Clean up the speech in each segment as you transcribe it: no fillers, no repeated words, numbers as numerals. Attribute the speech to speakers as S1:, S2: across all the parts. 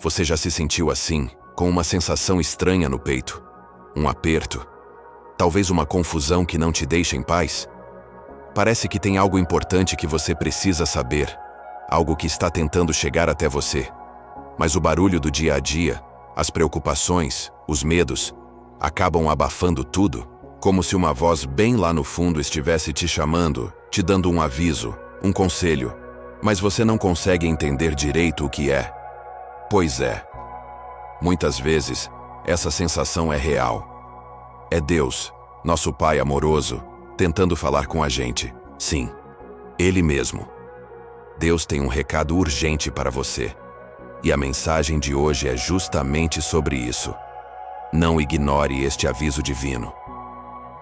S1: Você já se sentiu assim, com uma sensação estranha no peito? Um aperto? Talvez uma confusão que não te deixa em paz? Parece que tem algo importante que você precisa saber, algo que está tentando chegar até você. Mas o barulho do dia a dia, as preocupações, os medos, acabam abafando tudo, como se uma voz bem lá no fundo estivesse te chamando, te dando um aviso, um conselho, mas você não consegue entender direito o que é. Pois é. Muitas vezes, essa sensação é real. É Deus, nosso Pai amoroso, tentando falar com a gente. Sim, Ele mesmo. Deus tem um recado urgente para você. E a mensagem de hoje é justamente sobre isso. Não ignore este aviso divino.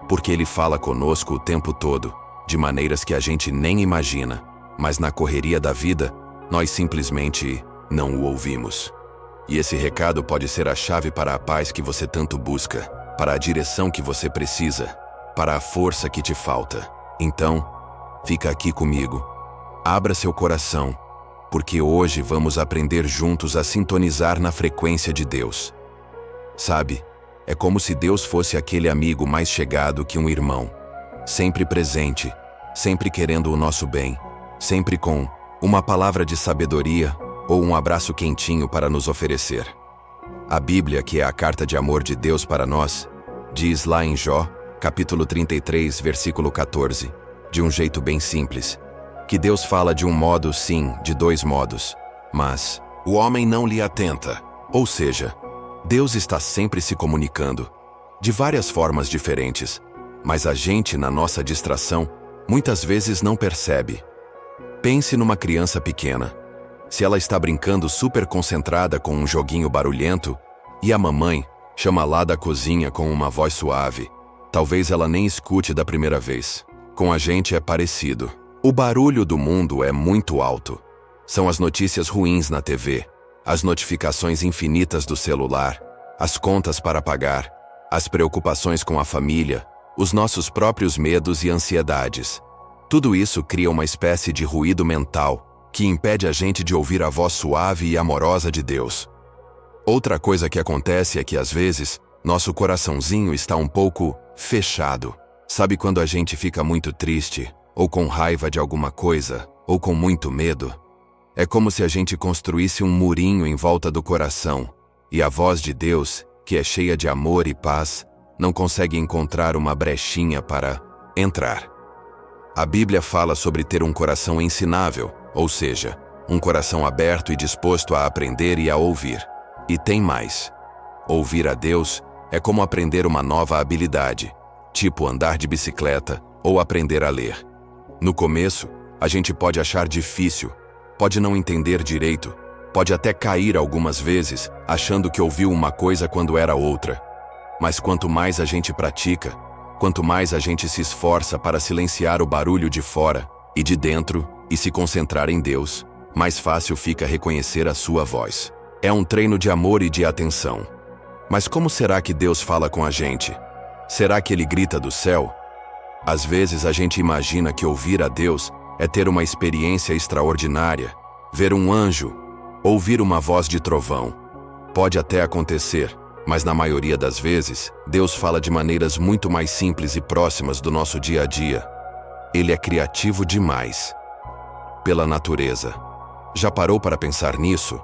S1: Porque Ele fala conosco o tempo todo, de maneiras que a gente nem imagina, mas na correria da vida, nós simplesmente não o ouvimos. E esse recado pode ser a chave para a paz que você tanto busca, para a direção que você precisa, para a força que te falta. Então, fica aqui comigo. Abra seu coração, porque hoje vamos aprender juntos a sintonizar na frequência de Deus. Sabe, é como se Deus fosse aquele amigo mais chegado que um irmão, sempre presente, sempre querendo o nosso bem, sempre com uma palavra de sabedoria ou um abraço quentinho para nos oferecer. A Bíblia, que é a carta de amor de Deus para nós, diz lá em Jó, capítulo 33, versículo 14, de um jeito bem simples, que Deus fala de um modo, sim, de dois modos, mas o homem não lhe atenta. Ou seja, Deus está sempre se comunicando, de várias formas diferentes, mas a gente, na nossa distração, muitas vezes não percebe. Pense numa criança pequena. Se ela está brincando super concentrada com um joguinho barulhento, e a mamãe chama lá da cozinha com uma voz suave, talvez ela nem escute da primeira vez. Com a gente é parecido. O barulho do mundo é muito alto. São as notícias ruins na TV, as notificações infinitas do celular, as contas para pagar, as preocupações com a família, os nossos próprios medos e ansiedades. Tudo isso cria uma espécie de ruído mental que impede a gente de ouvir a voz suave e amorosa de Deus. Outra coisa que acontece é que, às vezes, nosso coraçãozinho está um pouco fechado. Sabe quando a gente fica muito triste, ou com raiva de alguma coisa, ou com muito medo? É como se a gente construísse um murinho em volta do coração, e a voz de Deus, que é cheia de amor e paz, não consegue encontrar uma brechinha para entrar. A Bíblia fala sobre ter um coração ensinável, ou seja, um coração aberto e disposto a aprender e a ouvir. E tem mais. Ouvir a Deus é como aprender uma nova habilidade, tipo andar de bicicleta ou aprender a ler. No começo, a gente pode achar difícil, pode não entender direito, pode até cair algumas vezes, achando que ouviu uma coisa quando era outra. Mas quanto mais a gente pratica, quanto mais a gente se esforça para silenciar o barulho de fora e de dentro e se concentrar em Deus, mais fácil fica reconhecer a sua voz. É um treino de amor e de atenção. Mas como será que Deus fala com a gente? Será que Ele grita do céu? Às vezes a gente imagina que ouvir a Deus é ter uma experiência extraordinária, ver um anjo, ouvir uma voz de trovão. Pode até acontecer, mas na maioria das vezes, Deus fala de maneiras muito mais simples e próximas do nosso dia a dia. Ele é criativo demais. Pela natureza. Já parou para pensar nisso?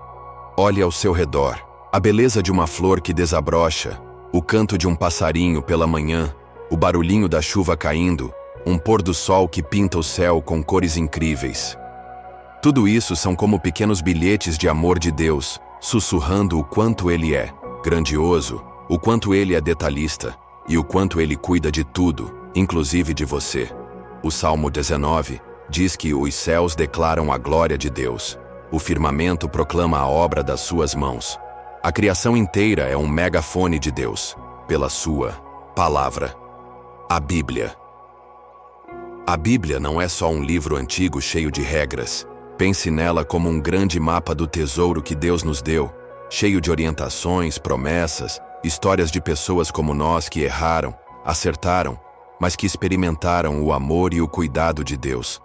S1: Olhe ao seu redor. A beleza de uma flor que desabrocha, o canto de um passarinho pela manhã, o barulhinho da chuva caindo, um pôr do sol que pinta o céu com cores incríveis. Tudo isso são como pequenos bilhetes de amor de Deus, sussurrando o quanto Ele é grandioso, o quanto Ele é detalhista e o quanto Ele cuida de tudo, inclusive de você. O Salmo 19 diz que os céus declaram a glória de Deus. O firmamento proclama a obra das suas mãos. A criação inteira é um megafone de Deus, pela sua palavra. A Bíblia. A Bíblia não é só um livro antigo cheio de regras. Pense nela como um grande mapa do tesouro que Deus nos deu, cheio de orientações, promessas, histórias de pessoas como nós que erraram, acertaram, mas que experimentaram o amor e o cuidado de Deus.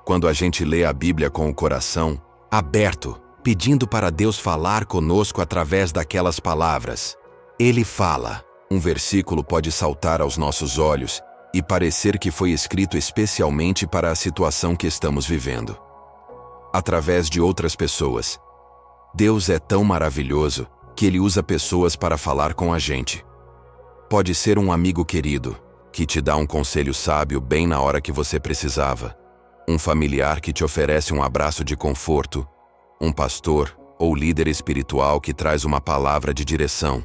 S1: Quando a gente lê a Bíblia com o coração aberto, pedindo para Deus falar conosco através daquelas palavras. Ele fala. Um versículo pode saltar aos nossos olhos e parecer que foi escrito especialmente para a situação que estamos vivendo. Através de outras pessoas. Deus é tão maravilhoso que Ele usa pessoas para falar com a gente. Pode ser um amigo querido, que te dá um conselho sábio bem na hora que você precisava. Um familiar que te oferece um abraço de conforto. Um pastor ou líder espiritual que traz uma palavra de direção.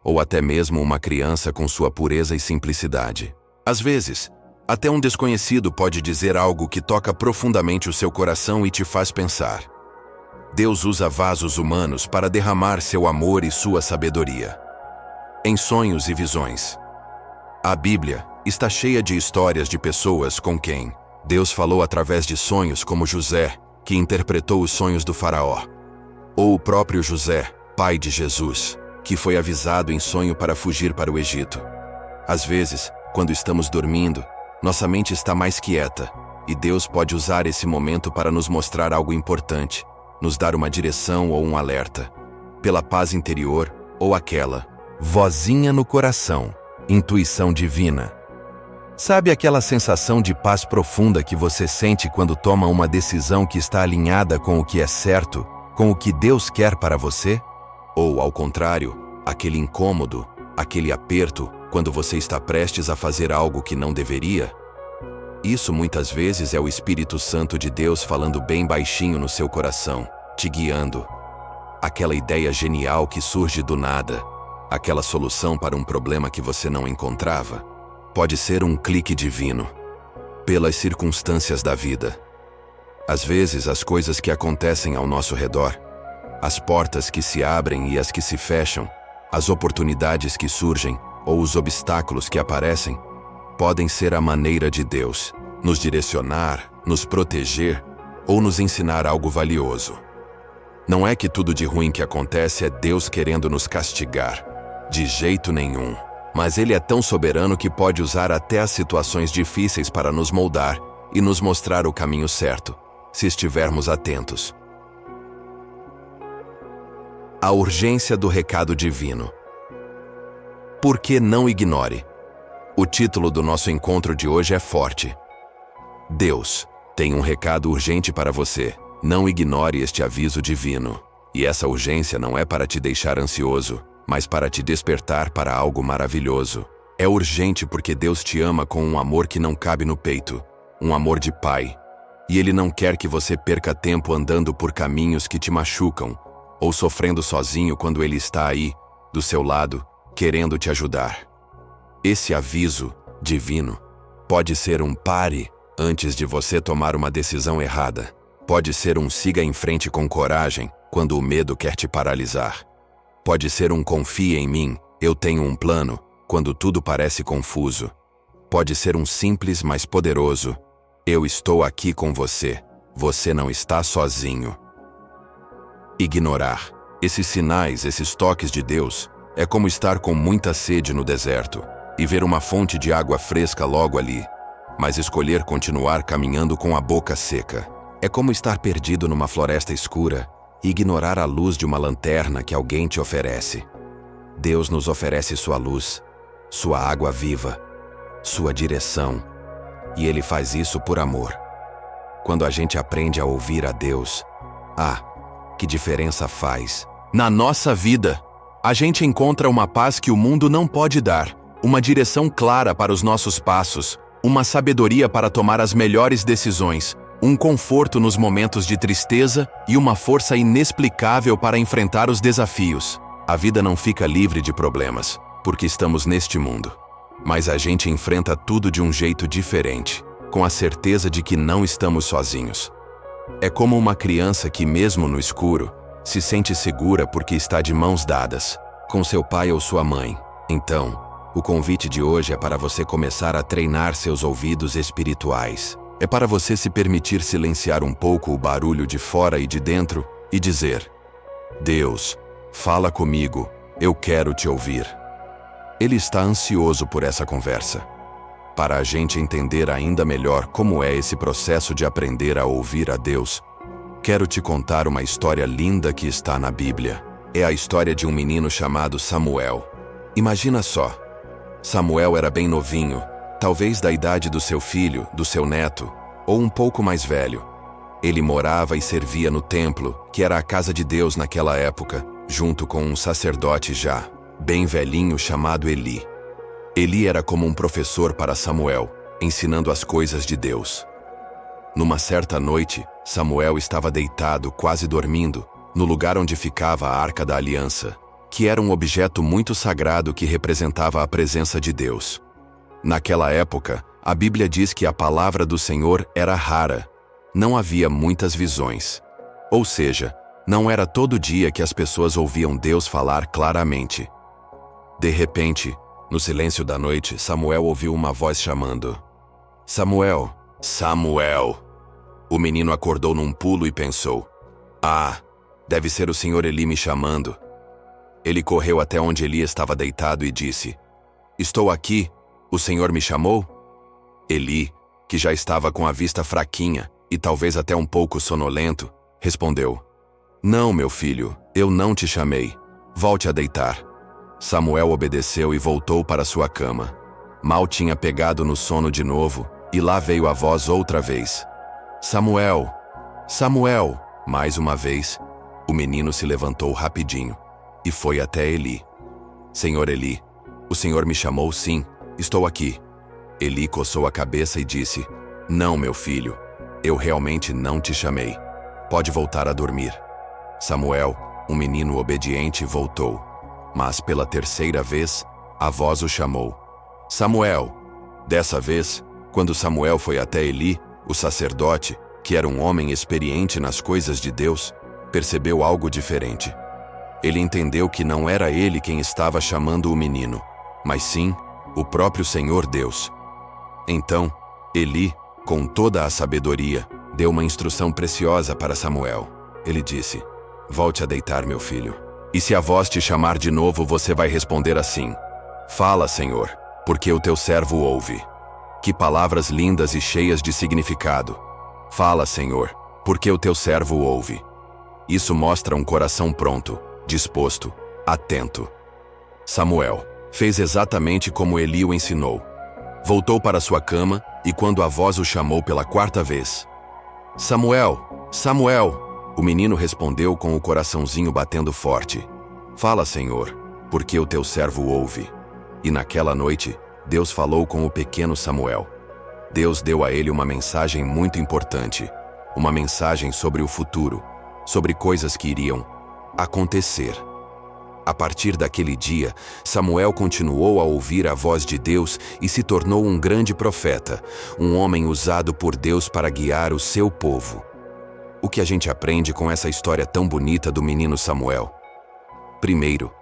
S1: Ou até mesmo uma criança com sua pureza e simplicidade. Às vezes, até um desconhecido pode dizer algo que toca profundamente o seu coração e te faz pensar. Deus usa vasos humanos para derramar seu amor e sua sabedoria. Em sonhos e visões. A Bíblia está cheia de histórias de pessoas com quem Deus falou através de sonhos, como José, que interpretou os sonhos do faraó. Ou o próprio José, pai de Jesus, que foi avisado em sonho para fugir para o Egito. Às vezes, quando estamos dormindo, nossa mente está mais quieta, e Deus pode usar esse momento para nos mostrar algo importante, nos dar uma direção ou um alerta, pela paz interior ou aquela vozinha no coração, intuição divina. Sabe aquela sensação de paz profunda que você sente quando toma uma decisão que está alinhada com o que é certo, com o que Deus quer para você? Ou, ao contrário, aquele incômodo, aquele aperto, quando você está prestes a fazer algo que não deveria? Isso muitas vezes é o Espírito Santo de Deus falando bem baixinho no seu coração, te guiando. Aquela ideia genial que surge do nada, aquela solução para um problema que você não encontrava, pode ser um clique divino, pelas circunstâncias da vida. Às vezes, as coisas que acontecem ao nosso redor, as portas que se abrem e as que se fecham, as oportunidades que surgem ou os obstáculos que aparecem, podem ser a maneira de Deus nos direcionar, nos proteger ou nos ensinar algo valioso. Não é que tudo de ruim que acontece é Deus querendo nos castigar. De jeito nenhum. Mas Ele é tão soberano que pode usar até as situações difíceis para nos moldar e nos mostrar o caminho certo, se estivermos atentos. A urgência do recado divino. Por que não ignore? O título do nosso encontro de hoje é forte. Deus tem um recado urgente para você. Não ignore este aviso divino. E essa urgência não é para te deixar ansioso, mas para te despertar para algo maravilhoso. É urgente porque Deus te ama com um amor que não cabe no peito, um amor de pai. E Ele não quer que você perca tempo andando por caminhos que te machucam, ou sofrendo sozinho quando Ele está aí, do seu lado, querendo te ajudar. Esse aviso divino pode ser um pare antes de você tomar uma decisão errada. Pode ser um siga em frente com coragem quando o medo quer te paralisar. Pode ser um confie em mim, eu tenho um plano, quando tudo parece confuso. Pode ser um simples mas poderoso, eu estou aqui com você, você não está sozinho. Ignorar esses sinais, esses toques de Deus, é como estar com muita sede no deserto e ver uma fonte de água fresca logo ali, mas escolher continuar caminhando com a boca seca. É como estar perdido numa floresta escura e ignorar a luz de uma lanterna que alguém te oferece. Deus nos oferece sua luz, sua água viva, sua direção, e Ele faz isso por amor. Quando a gente aprende a ouvir a Deus, que diferença faz? Na nossa vida, a gente encontra uma paz que o mundo não pode dar, uma direção clara para os nossos passos, uma sabedoria para tomar as melhores decisões, um conforto nos momentos de tristeza e uma força inexplicável para enfrentar os desafios. A vida não fica livre de problemas, porque estamos neste mundo. Mas a gente enfrenta tudo de um jeito diferente, com a certeza de que não estamos sozinhos. É como uma criança que, mesmo no escuro, se sente segura porque está de mãos dadas, com seu pai ou sua mãe. Então, o convite de hoje é para você começar a treinar seus ouvidos espirituais. É para você se permitir silenciar um pouco o barulho de fora e de dentro e dizer: Deus, fala comigo, eu quero te ouvir. Ele está ansioso por essa conversa. Para a gente entender ainda melhor como é esse processo de aprender a ouvir a Deus, Quero te contar uma história linda que está na Bíblia. É a história de um menino chamado Samuel. Imagina só. Samuel era bem novinho, talvez da idade do seu filho, do seu neto, ou um pouco mais velho. Ele morava e servia no templo, que era a casa de Deus naquela época, junto com um sacerdote já bem velhinho chamado Eli. Eli era como um professor para Samuel, ensinando as coisas de Deus. Numa certa noite, Samuel estava deitado, quase dormindo, no lugar onde ficava a Arca da Aliança, que era um objeto muito sagrado que representava a presença de Deus. Naquela época, a Bíblia diz que a palavra do Senhor era rara. Não havia muitas visões. Ou seja, não era todo dia que as pessoas ouviam Deus falar claramente. De repente, no silêncio da noite, Samuel ouviu uma voz chamando: Samuel, Samuel. O menino acordou num pulo e pensou: Ah, deve ser o Senhor Eli me chamando. Ele correu até onde Eli estava deitado e disse: Estou aqui, o Senhor me chamou? Eli, que já estava com a vista fraquinha e talvez até um pouco sonolento, respondeu: Não, meu filho, eu não te chamei. Volte a deitar. Samuel obedeceu e voltou para sua cama. Mal tinha pegado no sono de novo, e lá veio a voz outra vez: Samuel, Samuel. Mais uma vez, o menino se levantou rapidinho e foi até Eli. Senhor Eli, o senhor me chamou? Sim, estou aqui. Eli coçou a cabeça e disse: Não, meu filho, eu realmente não te chamei. Pode voltar a dormir. Samuel, um menino obediente, voltou. Mas pela terceira vez, a voz o chamou: Samuel. Dessa vez, quando Samuel foi até Eli, o sacerdote, que era um homem experiente nas coisas de Deus, percebeu algo diferente. Ele entendeu que não era ele quem estava chamando o menino, mas sim o próprio Senhor Deus. Então, Eli, com toda a sabedoria, deu uma instrução preciosa para Samuel. Ele disse: Volte a deitar, meu filho. E se a voz te chamar de novo, você vai responder assim: Fala, Senhor, porque o teu servo ouve. Que palavras lindas e cheias de significado. Fala, Senhor, porque o teu servo ouve. Isso mostra um coração pronto, disposto, atento. Samuel fez exatamente como Eli o ensinou. Voltou para sua cama e quando a voz o chamou pela quarta vez: Samuel, Samuel. O menino respondeu com o coraçãozinho batendo forte: Fala, Senhor, porque o teu servo ouve. E naquela noite, Deus falou com o pequeno Samuel. Deus deu a ele uma mensagem muito importante, uma mensagem sobre o futuro, sobre coisas que iriam acontecer. A partir daquele dia, Samuel continuou a ouvir a voz de Deus e se tornou um grande profeta, um homem usado por Deus para guiar o seu povo. O que a gente aprende com essa história tão bonita do menino Samuel? Primeiro,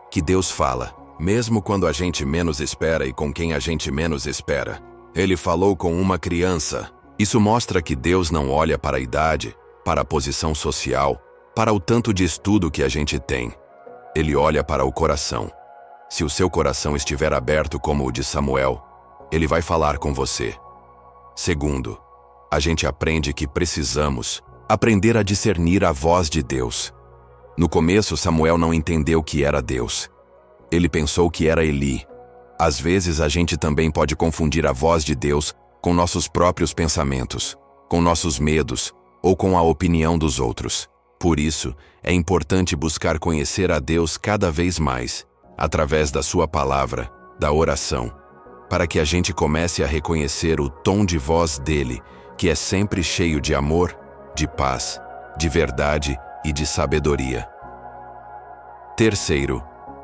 S1: que Deus fala, mesmo quando a gente menos espera e com quem a gente menos espera. Ele falou com uma criança. Isso mostra que Deus não olha para a idade, para a posição social, para o tanto de estudo que a gente tem. Ele olha para o coração. Se o seu coração estiver aberto como o de Samuel, ele vai falar com você. Segundo, a gente aprende que precisamos aprender a discernir a voz de Deus. No começo, Samuel não entendeu que era Deus. Ele pensou que era Eli. Às vezes, a gente também pode confundir a voz de Deus com nossos próprios pensamentos, com nossos medos ou com a opinião dos outros. Por isso, é importante buscar conhecer a Deus cada vez mais, através da sua palavra, da oração, para que a gente comece a reconhecer o tom de voz dele, que é sempre cheio de amor, de paz, de verdade e de sabedoria. Terceiro,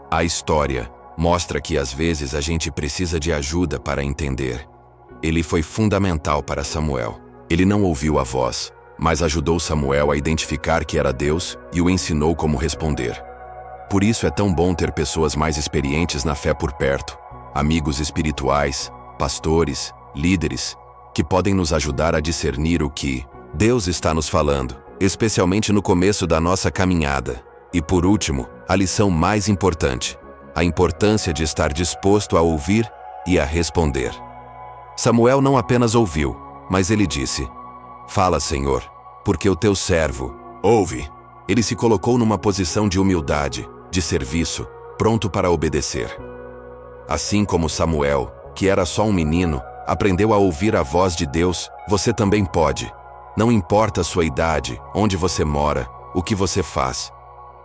S1: a história mostra que às vezes a gente precisa de ajuda para entender. Ele foi fundamental para Samuel. Ele não ouviu a voz, mas ajudou Samuel a identificar que era Deus e o ensinou como responder. Por isso é tão bom ter pessoas mais experientes na fé por perto, amigos espirituais, pastores, líderes, que podem nos ajudar a discernir o que Deus está nos falando, especialmente no começo da nossa caminhada. E por último, a lição mais importante, a importância de estar disposto a ouvir e a responder. Samuel não apenas ouviu, mas ele disse: Fala, Senhor, porque o teu servo ouve. Ele se colocou numa posição de humildade, de serviço, pronto para obedecer. Assim como Samuel, que era só um menino, aprendeu a ouvir a voz de Deus, você também pode. Não importa a sua idade, onde você mora, o que você faz.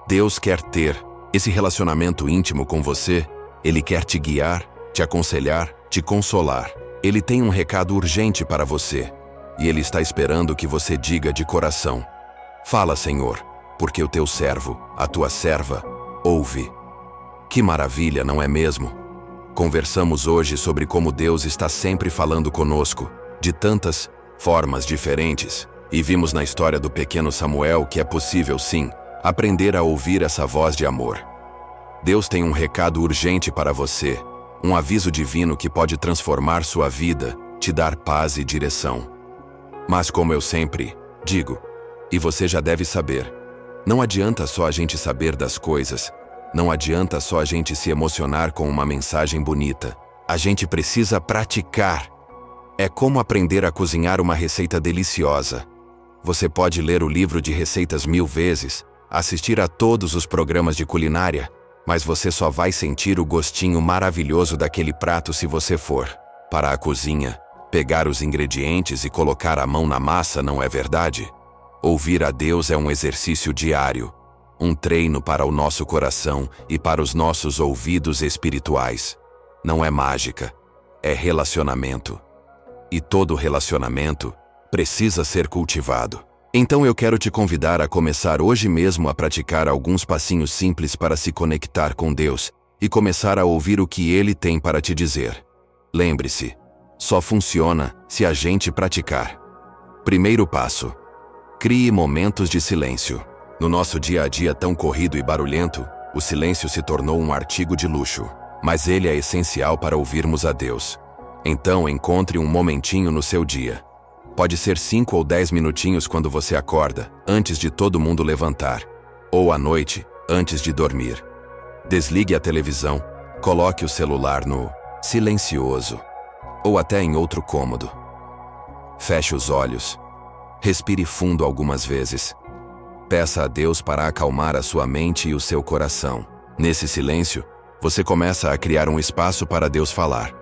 S1: Deus quer ter esse relacionamento íntimo com você. Ele quer te guiar, te aconselhar, te consolar. Ele tem um recado urgente para você. E Ele está esperando que você diga de coração: fala, Senhor, porque o teu servo, a tua serva, ouve. Que maravilha, não é mesmo? Conversamos hoje sobre como Deus está sempre falando conosco, de tantas formas diferentes, e vimos na história do pequeno Samuel que é possível, sim, aprender a ouvir essa voz de amor. Deus tem um recado urgente para você, um aviso divino que pode transformar sua vida, te dar paz e direção. Mas como eu sempre digo, e você já deve saber, não adianta só a gente saber das coisas, não adianta só a gente se emocionar com uma mensagem bonita. A gente precisa praticar. É como aprender a cozinhar uma receita deliciosa. Você pode ler o livro de receitas 1000 vezes, assistir a todos os programas de culinária, mas você só vai sentir o gostinho maravilhoso daquele prato se você for para a cozinha, pegar os ingredientes e colocar a mão na massa, não é verdade? Ouvir a Deus é um exercício diário, um treino para o nosso coração e para os nossos ouvidos espirituais. Não é mágica, é relacionamento. E todo relacionamento precisa ser cultivado. Então eu quero te convidar a começar hoje mesmo a praticar alguns passinhos simples para se conectar com Deus e começar a ouvir o que Ele tem para te dizer. Lembre-se, só funciona se a gente praticar. Primeiro passo: crie momentos de silêncio. No nosso dia a dia tão corrido e barulhento, o silêncio se tornou um artigo de luxo, mas ele é essencial para ouvirmos a Deus. Então encontre um momentinho no seu dia. Pode ser 5 ou 10 minutinhos quando você acorda, antes de todo mundo levantar, ou à noite, antes de dormir. Desligue a televisão, coloque o celular no silencioso, ou até em outro cômodo. Feche os olhos. Respire fundo algumas vezes. Peça a Deus para acalmar a sua mente e o seu coração. Nesse silêncio, você começa a criar um espaço para Deus falar.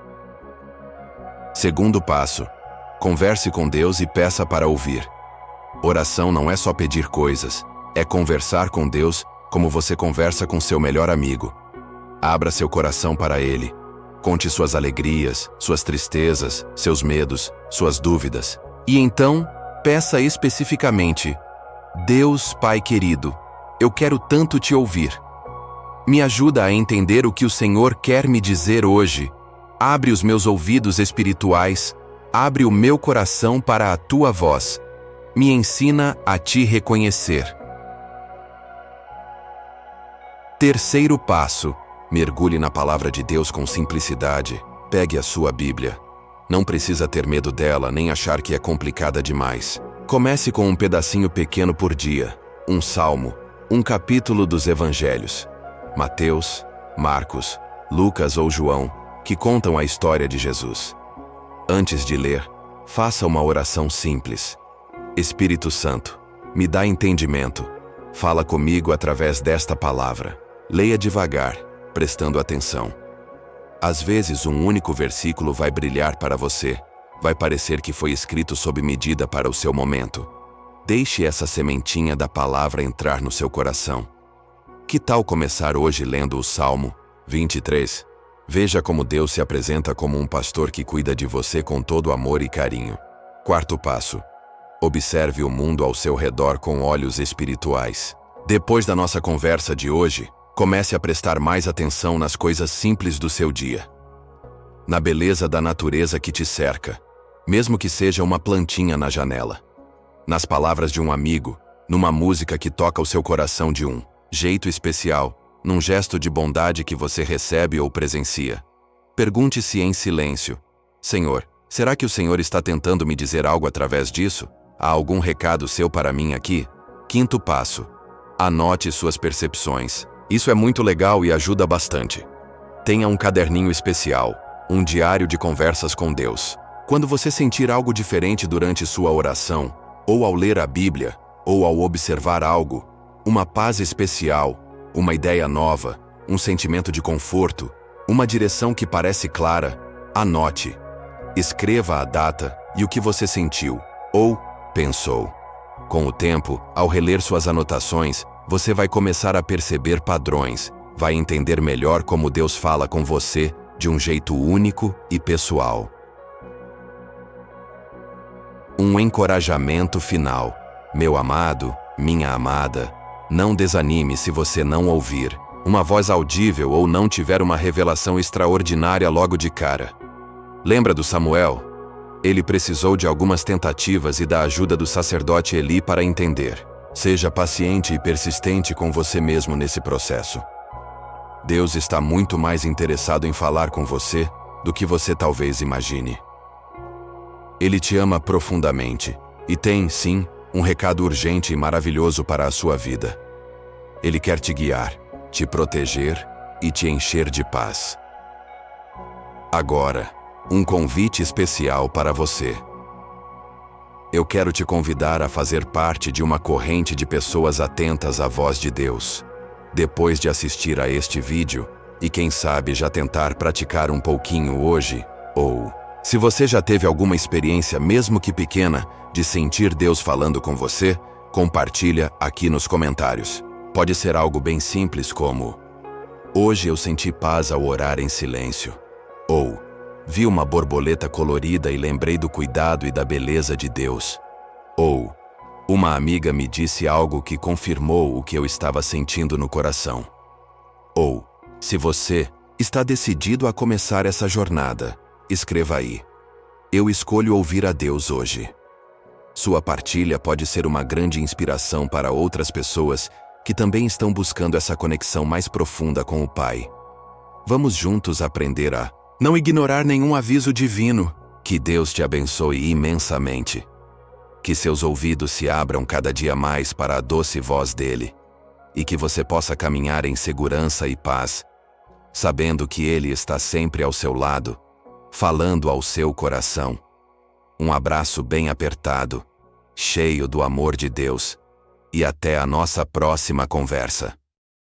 S1: Segundo passo: converse com Deus e peça para ouvir. Oração não é só pedir coisas, é conversar com Deus como você conversa com seu melhor amigo. Abra seu coração para Ele. Conte suas alegrias, suas tristezas, seus medos, suas dúvidas. E então, peça especificamente: Deus, Pai querido, eu quero tanto te ouvir. Me ajuda a entender o que o Senhor quer me dizer hoje. Abre os meus ouvidos espirituais. Abre o meu coração para a tua voz. Me ensina a te reconhecer. Terceiro passo: mergulhe na palavra de Deus com simplicidade. Pegue a sua Bíblia. Não precisa ter medo dela nem achar que é complicada demais. Comece com um pedacinho pequeno por dia, um salmo, um capítulo dos Evangelhos, Mateus, Marcos, Lucas ou João, que contam a história de Jesus. Antes de ler, faça uma oração simples. Espírito Santo, me dá entendimento. Fala comigo através desta palavra. Leia devagar, prestando atenção. Às vezes um único versículo vai brilhar para você. Vai parecer que foi escrito sob medida para o seu momento. Deixe essa sementinha da palavra entrar no seu coração. Que tal começar hoje lendo o Salmo 23? Veja como Deus se apresenta como um pastor que cuida de você com todo amor e carinho. Quarto passo: observe o mundo ao seu redor com olhos espirituais. Depois da nossa conversa de hoje, comece a prestar mais atenção nas coisas simples do seu dia. Na beleza da natureza que te cerca, mesmo que seja uma plantinha na janela. Nas palavras de um amigo, numa música que toca o seu coração de um jeito especial, num gesto de bondade que você recebe ou presencia. Pergunte-se em silêncio: Senhor, será que o Senhor está tentando me dizer algo através disso? Há algum recado seu para mim aqui? Quinto passo: anote suas percepções. Isso é muito legal e ajuda bastante. Tenha um caderninho especial, um diário de conversas com Deus. Quando você sentir algo diferente durante sua oração, ou ao ler a Bíblia, ou ao observar algo, uma paz especial, uma ideia nova, um sentimento de conforto, uma direção que parece clara, anote. Escreva a data e o que você sentiu, ou pensou. Com o tempo, ao reler suas anotações, você vai começar a perceber padrões, vai entender melhor como Deus fala com você de um jeito único e pessoal. Um encorajamento final. Meu amado, minha amada, não desanime se você não ouvir uma voz audível ou não tiver uma revelação extraordinária logo de cara. Lembra do Samuel? Ele precisou de algumas tentativas e da ajuda do sacerdote Eli para entender. Seja paciente e persistente com você mesmo nesse processo. Deus está muito mais interessado em falar com você do que você talvez imagine. Ele te ama profundamente e tem, sim, um recado urgente e maravilhoso para a sua vida. Ele quer te guiar, te proteger e te encher de paz. Agora, um convite especial para você. Eu quero te convidar a fazer parte de uma corrente de pessoas atentas à voz de Deus. Depois de assistir a este vídeo, e quem sabe já tentar praticar um pouquinho hoje, ou, se você já teve alguma experiência mesmo que pequena, de sentir Deus falando com você, compartilha aqui nos comentários. Pode ser algo bem simples como: hoje eu senti paz ao orar em silêncio. Ou, vi uma borboleta colorida e lembrei do cuidado e da beleza de Deus. Ou, uma amiga me disse algo que confirmou o que eu estava sentindo no coração. Ou, se você está decidido a começar essa jornada, escreva aí: eu escolho ouvir a Deus hoje. Sua partilha pode ser uma grande inspiração para outras pessoas que também estão buscando essa conexão mais profunda com o Pai. Vamos juntos aprender a não ignorar nenhum aviso divino. Que Deus te abençoe imensamente. Que seus ouvidos se abram cada dia mais para a doce voz dele. E que você possa caminhar em segurança e paz, sabendo que Ele está sempre ao seu lado, falando ao seu coração. Um abraço bem apertado, cheio do amor de Deus. E até a nossa próxima conversa.